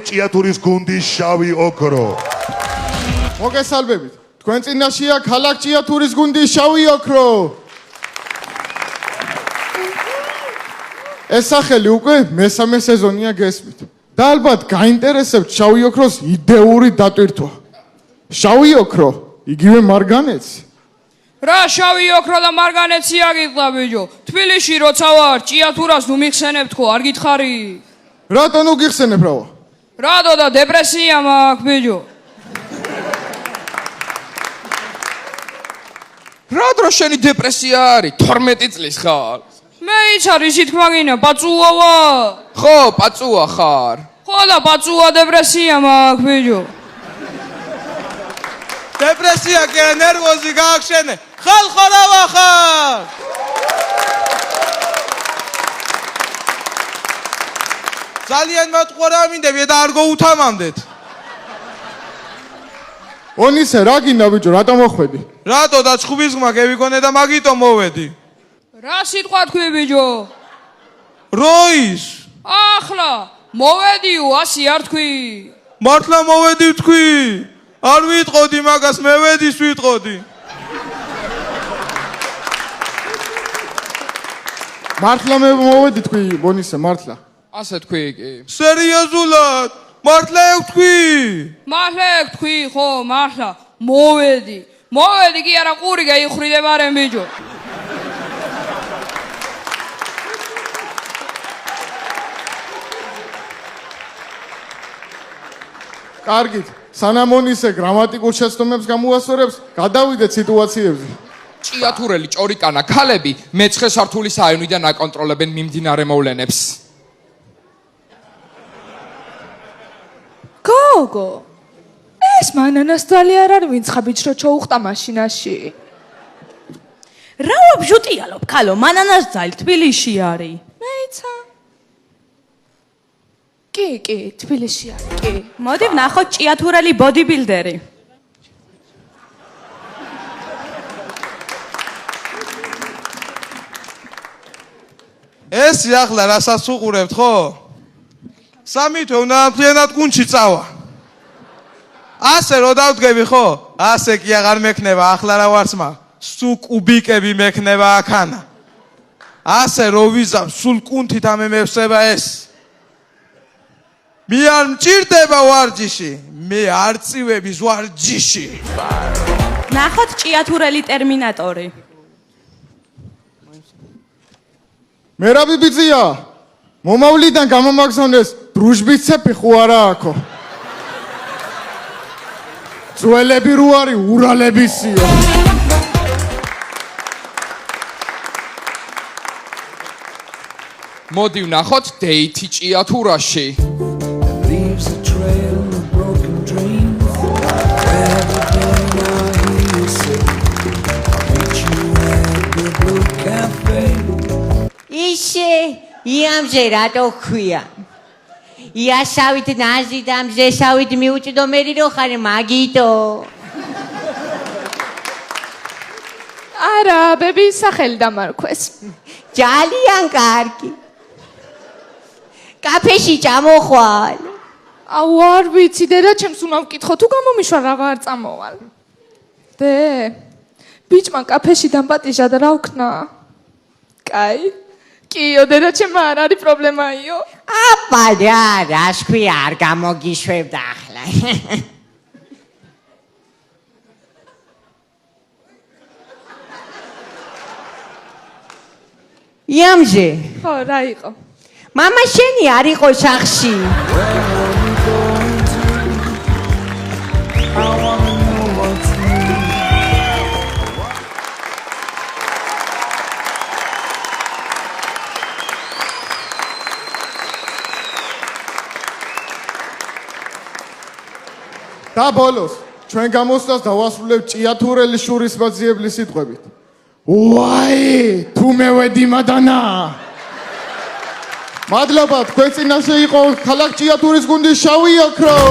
ჭიათურის გუნდის შავი ოქრო. მოგესალმებით. თქვენ წინაშია ქალაქ ჭიათურის გუნდის შავი ოქრო. ეს სახელი უკვე მესამე სეზონია გესმით. და ალბათ გაინტერესებთ შავი ოქროს იდეური დატვირთვა. შავი ოქრო, იგივე მარგანეცი. რა შავი ოქრო და მარგანეცი აგიტყდა ბიჭო. თბილისში როცა ვარ, ჭიათურას ნუ მიხსენებ თქო, არ გითხარი? რატო ნუ გიხსენებ რავა? რატო და დეპრესია მაქვს ბიჭო. რა დრო შენი დეპრესია არის? 12 წლის ხარ. მე იცარ ისი თქმა გინდა, პაწუა ვარ. ხო, პაწუა ხარ. ხო და პაწუა დეპრესია მაქვს ბიჭო. დეპრესია კი ნერვოზი გაახშენე. ხალხო რა ვახარ? ძალიან მათყურა მინდები და არ გოუთამამდეთ. ონისე რა გინდა ბიჭო, რატო მოხვედი? რატო და ჩხუბის ღმა გევიგონე და მაგიტო მოვედი. რა სიტყვა თქვი ბიჭო? როის? ახლა მოვედიო, ასე არ თქვი. მართლა მოვედი თქვი? არ ვიტყოდი მაგას, მე ვედის ვიტყოდი. მართლა მე მოვედი თქვი, ონისე, მართლა. ასე თქვი კი. სერიოზულად? მართლა ევთქვი? მართლა თქვი, ხო, მართლა. მოვედი. მოვედი კი არა ყური გაიხრიდებარენ ბიჭო. კარგით, სანამ ონისე გრამატიკულ შეცდომებს გამოასწორებს, გადავიდეთ სიტუაციებზე. ჭიათურელი ჭორიკანა ქალები მე-9 სართულის აივნიდან აკონტროლებენ მიმდინარე მოვლენებს. გოგო, ეს მანანასდალი არ არის, ვინც ხაბიჯს რო ჩოუხტა მაშინაში. რა ვაბჟუტიალობ, ქალო, მანანასდალი თბილისში არის. მეიცა. კი, თბილისში არის, კი. მოდი ვნახოთ ჭიათურელი ბოდიბილდერი. ეს ახლა რასაც უყურებთ, ხო? სამი თვე უნდა მთლიანად გუნდში წავა. ასე რო დავდგები, ხო? ასე კი აღარ მექნება, ახლა რა ვარცმა? სულ კუბიკები მექნება აქანა. ასე რო ვიზამ, სულ კუნთით ამემევსება ეს. მე არ მჭირდება ვარჯიში, მე არ წივები ვარჯიში. ნახოთ ჭიათურელი ტერმინატორი. მერაბ ბიბიძია, მომავლიდან გამომაგზავნეს დრუჟბის ცეფი ხო არა აქო? ძველები რო არის ურალებისია. მოდი ვნახოთ დეითი ჭიათურაში. Leaves a trail of broken dreams. Where the day now you sit. Meet you at the Blue Cafe. ისე იამზე რატო ქვია? იასავით ნაზი და მზესავით მიუჭდომერი რო ხარ მაგიტო. არა, ბების სახელი დამარქვეს. ძალიან კარგი. კაფეში ჩამოხვალ. აუ არ ვიცი, დედა ჩემს უნდა ვკითხო, თუ გამომიშვა რაღაც წამოვალ. დე, ბიჭმა კაფეში დამპატიჟა და რა ვქნა? კაი. კიო, დედა ჩემმა არ არის პრობლემაიო. აპა რას ქვია, არ გამოგიშვებდა ახლა. იამზე. ხო, რა იყო? მამა შენი არ იყო სახში. და ბოლოს, ჩვენ გამოსვლას დავასრულებ ჭიათურელი შურისმაძიებლის სიტყვებით. უაი, თუ მევედი მადანა. მადლობა, თქვენ წინაშე იყო ქალაქ ჭიათურის გუნდის შავი ოქრო.